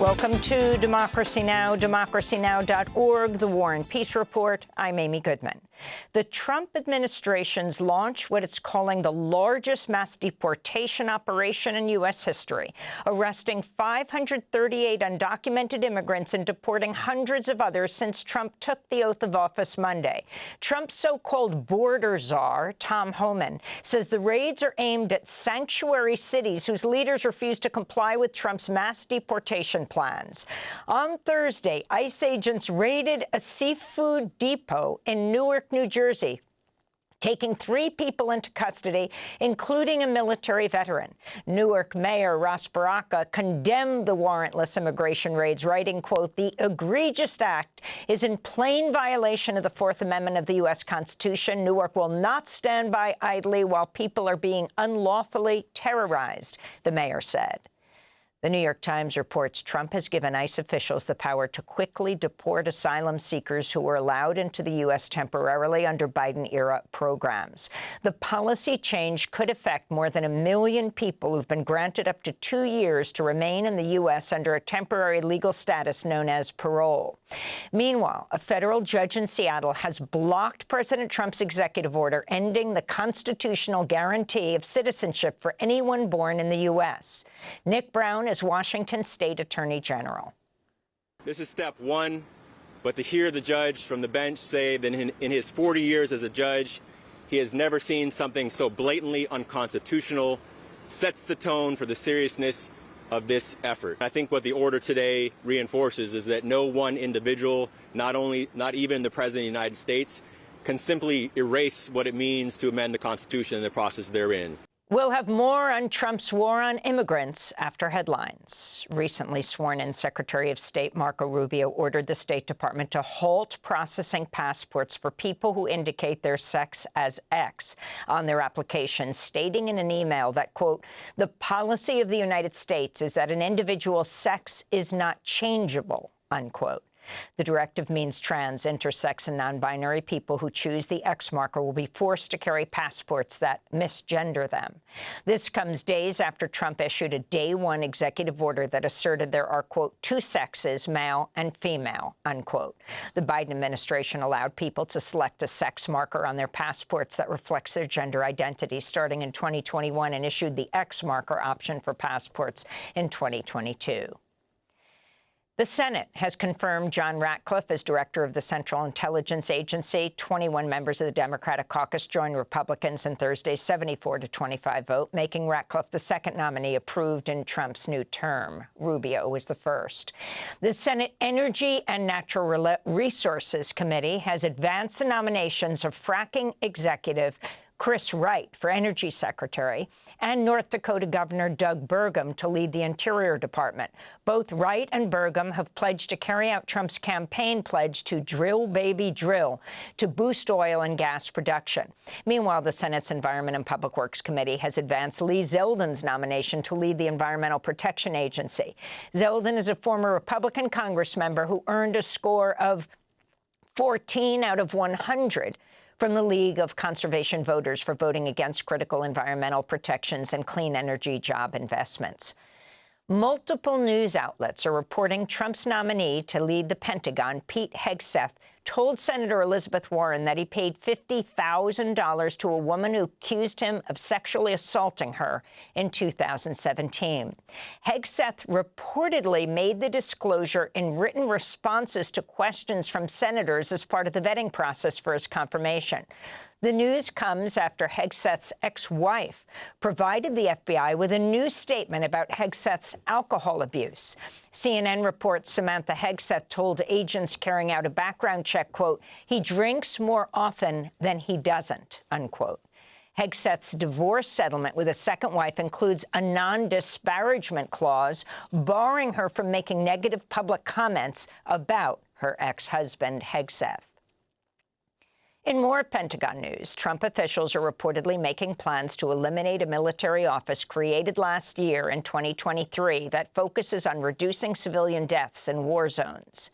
Welcome to Democracy Now!, democracynow.org, The War and Peace Report. I'm Amy Goodman. The Trump administration's launched what it's calling the largest mass deportation operation in U.S. history, arresting 538 undocumented immigrants and deporting hundreds of others since Trump took the oath of office Monday. Trump's so-called border czar, Tom Homan, says the raids are aimed at sanctuary cities whose leaders refuse to comply with Trump's mass deportation plans. On Thursday, ICE agents raided a seafood depot in Newark, New Jersey, taking 3 people into custody, including a military veteran. Newark Mayor Ross Baraka condemned the warrantless immigration raids, writing, quote, "The egregious act is in plain violation of the Fourth Amendment of the U.S. Constitution. Newark will not stand by idly while people are being unlawfully terrorized," the mayor said. The New York Times reports Trump has given ICE officials the power to quickly deport asylum seekers who were allowed into the U.S. temporarily under Biden-era programs. The policy change could affect more than 1 million people who've been granted up to 2 years to remain in the U.S. under a temporary legal status known as parole. Meanwhile, a federal judge in Seattle has blocked President Trump's executive order ending the constitutional guarantee of citizenship for anyone born in the U.S. Nick Brown is Washington State Attorney General. This is step one, but to hear the judge from the bench say that in his 40 years as a judge, he has never seen something so blatantly unconstitutional sets the tone for the seriousness of this effort. I think what the order today reinforces is that no one individual, not even the President of the United States, can simply erase what it means to amend the Constitution and the process therein. We'll have more on Trump's war on immigrants after headlines. Recently sworn-in Secretary of State Marco Rubio ordered the State Department to halt processing passports for people who indicate their sex as X on their applications, stating in an email that, quote, "The policy of the United States is that an individual's sex is not changeable," unquote. The directive means trans, intersex, and non-binary people who choose the X marker will be forced to carry passports that misgender them. This comes days after Trump issued a day-one executive order that asserted there are, quote, 2 sexes, male and female, unquote. The Biden administration allowed people to select a sex marker on their passports that reflects their gender identity starting in 2021 and issued the X marker option for passports in 2022. The Senate has confirmed John Ratcliffe as director of the Central Intelligence Agency. 21 members of the Democratic caucus joined Republicans in Thursday's 74-25 vote, making Ratcliffe the second nominee approved in Trump's new term. Rubio was the first. The Senate Energy and Natural Resources Committee has advanced the nominations of fracking executive Chris Wright for Energy Secretary and North Dakota Governor Doug Burgum to lead the Interior Department. Both Wright and Burgum have pledged to carry out Trump's campaign pledge to drill, baby, drill, to boost oil and gas production. Meanwhile, the Senate's Environment and Public Works Committee has advanced Lee Zeldin's nomination to lead the Environmental Protection Agency. Zeldin is a former Republican Congress member who earned a score of 14 out of 100 from the League of Conservation Voters for voting against critical environmental protections and clean energy job investments. Multiple news outlets are reporting Trump's nominee to lead the Pentagon, Pete Hegseth, told Senator Elizabeth Warren that he paid $50,000 to a woman who accused him of sexually assaulting her in 2017. Hegseth reportedly made the disclosure in written responses to questions from senators as part of the vetting process for his confirmation. The news comes after Hegseth's ex-wife provided the FBI with a new statement about Hegseth's alcohol abuse. CNN reports Samantha Hegseth told agents carrying out a background check, quote, "He drinks more often than he doesn't," unquote. Hegseth's divorce settlement with a second wife includes a non-disparagement clause barring her from making negative public comments about her ex-husband, Hegseth. In more Pentagon news, Trump officials are reportedly making plans to eliminate a military office created last year in 2023 that focuses on reducing civilian deaths in war zones.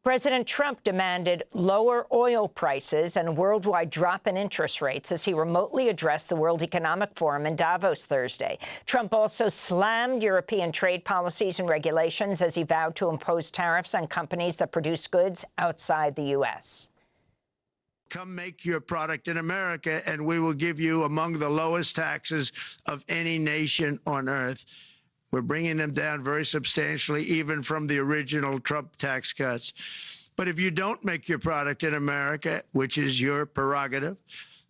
President Trump demanded lower oil prices and a worldwide drop in interest rates as he remotely addressed the World Economic Forum in Davos Thursday. Trump also slammed European trade policies and regulations as he vowed to impose tariffs on companies that produce goods outside the U.S. Come make your product in America, and we will give you among the lowest taxes of any nation on earth. We're bringing them down very substantially, even from the original Trump tax cuts. But if you don't make your product in America, which is your prerogative,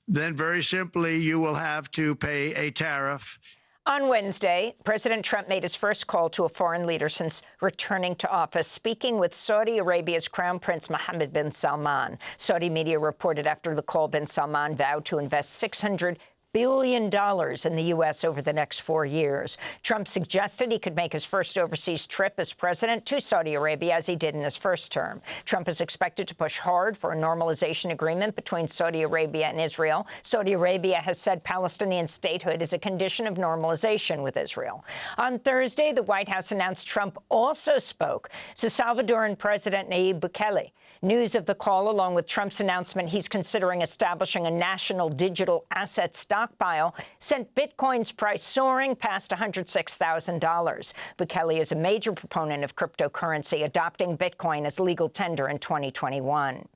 then very simply you will have to pay a tariff. On Wednesday, President Trump made his first call to a foreign leader since returning to office, speaking with Saudi Arabia's Crown Prince Mohammed bin Salman. Saudi media reported after the call bin Salman vowed to invest $600 billion in the U.S. over the next 4 years. Trump suggested he could make his first overseas trip as president to Saudi Arabia, as he did in his first term. Trump is expected to push hard for a normalization agreement between Saudi Arabia and Israel. Saudi Arabia has said Palestinian statehood is a condition of normalization with Israel. On Thursday, the White House announced Trump also spoke to Salvadoran President Nayib Bukele. News of the call, along with Trump's announcement he's considering establishing a national digital asset stockpile, sent Bitcoin's price soaring past $106,000. Bukele is a major proponent of cryptocurrency, adopting Bitcoin as legal tender in 2021.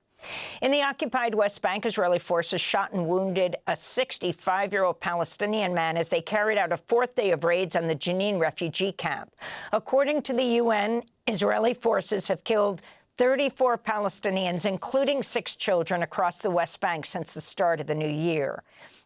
In the occupied West Bank, Israeli forces shot and wounded a 65-year-old Palestinian man as they carried out a fourth day of raids on the Jenin refugee camp. According to the UN, Israeli forces have killed 34 Palestinians, including 6 children, across the West Bank since the start of the new year.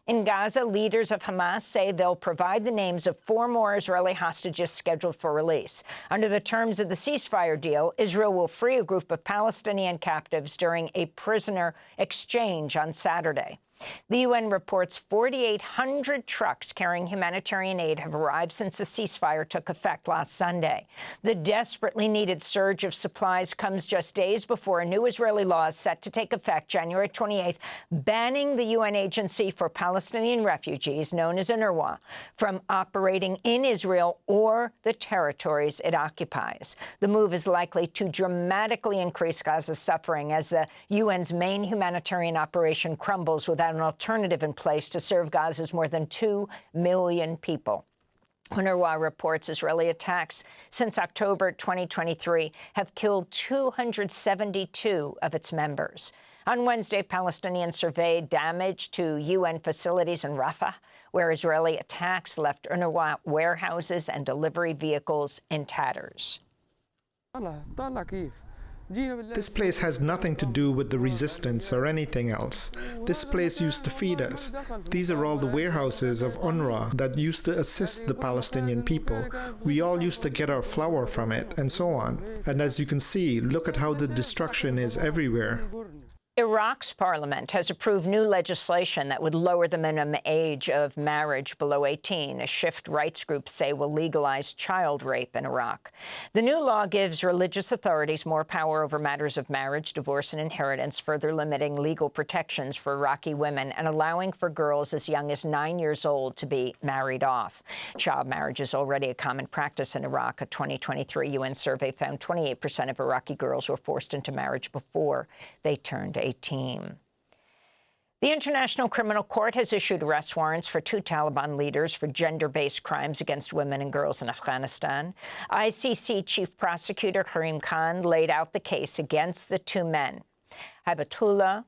In Gaza, leaders of Hamas say they'll provide the names of 4 more Israeli hostages scheduled for release. Under the terms of the ceasefire deal, Israel will free a group of Palestinian captives during a prisoner exchange on Saturday. The UN reports 4,800 trucks carrying humanitarian aid have arrived since the ceasefire took effect last Sunday. The desperately needed surge of supplies comes just days before a new Israeli law is set to take effect January 28th, banning the UN Agency for Palestinian Refugees, known as UNRWA, from operating in Israel or the territories it occupies. The move is likely to dramatically increase Gaza's suffering as the UN's main humanitarian operation crumbles without an alternative in place to serve Gaza's more than 2 million people. UNRWA reports Israeli attacks since October 2023 have killed 272 of its members. On Wednesday, Palestinians surveyed damage to UN facilities in Rafah, where Israeli attacks left UNRWA warehouses and delivery vehicles in tatters. This place has nothing to do with the resistance or anything else. This place used to feed us. These are all the warehouses of UNRWA that used to assist the Palestinian people. We all used to get our flour from it, and so on. And as you can see, look at how the destruction is everywhere. Iraq's parliament has approved new legislation that would lower the minimum age of marriage below 18, a shift rights groups say will legalize child rape in Iraq. The new law gives religious authorities more power over matters of marriage, divorce, and inheritance, further limiting legal protections for Iraqi women and allowing for girls as young as 9 years old to be married off. Child marriage is already a common practice in Iraq. A 2023 UN survey found 28% of Iraqi girls were forced into marriage before they turned 18. The International Criminal Court has issued arrest warrants for 2 Taliban leaders for gender-based crimes against women and girls in Afghanistan. ICC Chief Prosecutor Karim Khan laid out the case against the 2 men, Hibatullah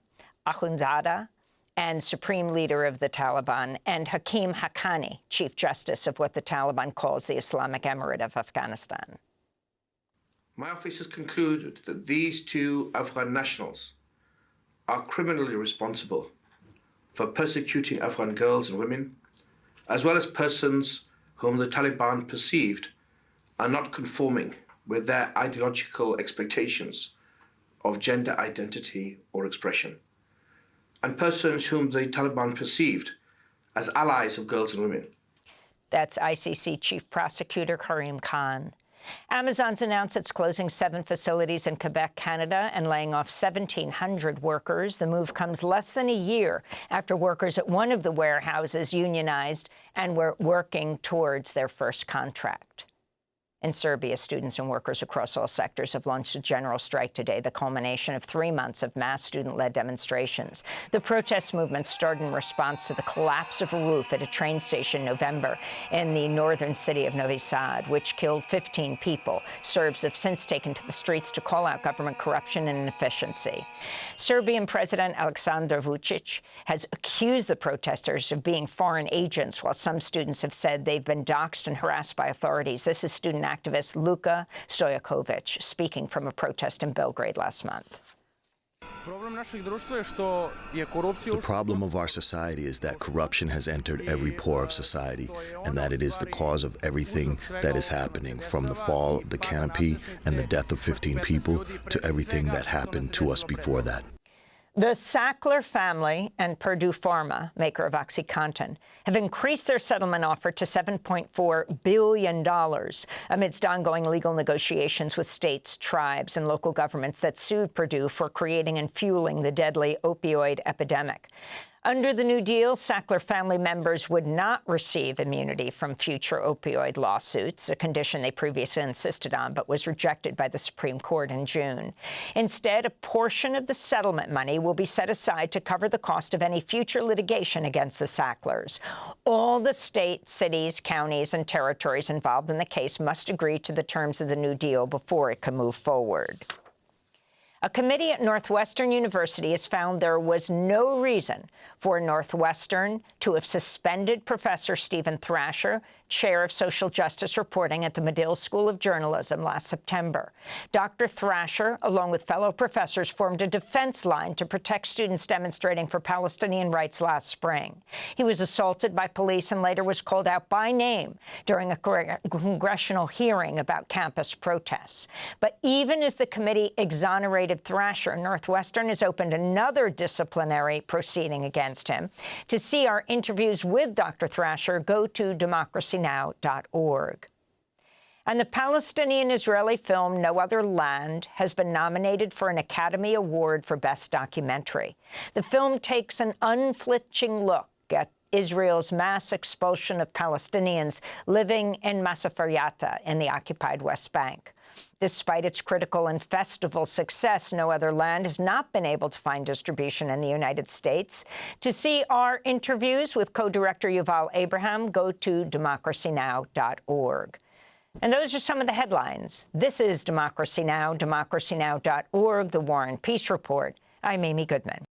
Akhundzada, and Supreme Leader of the Taliban, and Hakim Haqqani, Chief Justice of what the Taliban calls the Islamic Emirate of Afghanistan. My office has concluded that these 2 Afghan nationals are criminally responsible for persecuting Afghan girls and women, as well as persons whom the Taliban perceived are not conforming with their ideological expectations of gender identity or expression, and persons whom the Taliban perceived as allies of girls and women. That's ICC Chief Prosecutor Karim Khan. Amazon's announced it's closing 7 facilities in Quebec, Canada, and laying off 1,700 workers. The move comes less than a year after workers at one of the warehouses unionized and were working towards their first contract. In Serbia, students and workers across all sectors have launched a general strike today, the culmination of 3 months of mass student-led demonstrations. The protest movement started in response to the collapse of a roof at a train station in November in the northern city of Novi Sad, which killed 15 people. Serbs have since taken to the streets to call out government corruption and inefficiency. Serbian President Aleksandar Vučić has accused the protesters of being foreign agents, while some students have said they've been doxxed and harassed by authorities. This is student activist Luka Stojakovic speaking from a protest in Belgrade last month. The problem of our society is that corruption has entered every pore of society, and that it is the cause of everything that is happening, from the fall of the canopy and the death of 15 people to everything that happened to us before that. The Sackler family and Purdue Pharma, maker of OxyContin, have increased their settlement offer to $7.4 billion amidst ongoing legal negotiations with states, tribes, and local governments that sued Purdue for creating and fueling the deadly opioid epidemic. Under the new deal, Sackler family members would not receive immunity from future opioid lawsuits, a condition they previously insisted on but was rejected by the Supreme Court in June. Instead, a portion of the settlement money will be set aside to cover the cost of any future litigation against the Sacklers. All the states, cities, counties, and territories involved in the case must agree to the terms of the new deal before it can move forward. A committee at Northwestern University has found there was no reason for Northwestern to have suspended Professor Stephen Thrasher, chair of social justice reporting at the Medill School of Journalism, last September. Dr. Thrasher, along with fellow professors, formed a defense line to protect students demonstrating for Palestinian rights last spring. He was assaulted by police and later was called out by name during a congressional hearing about campus protests. But even as the committee exonerated Thrasher, Northwestern has opened another disciplinary proceeding against him. To see our interviews with Dr. Thrasher, go to democracynow.org. And the Palestinian-Israeli film No Other Land has been nominated for an Academy Award for Best Documentary. The film takes an unflinching look at Israel's mass expulsion of Palestinians living in Massafaryata in the occupied West Bank. Despite its critical and festival success, No Other Land has not been able to find distribution in the United States. To see our interviews with co-director Yuval Abraham, go to democracynow.org. And those are some of the headlines. This is Democracy Now!, democracynow.org, The War and Peace Report. I'm Amy Goodman.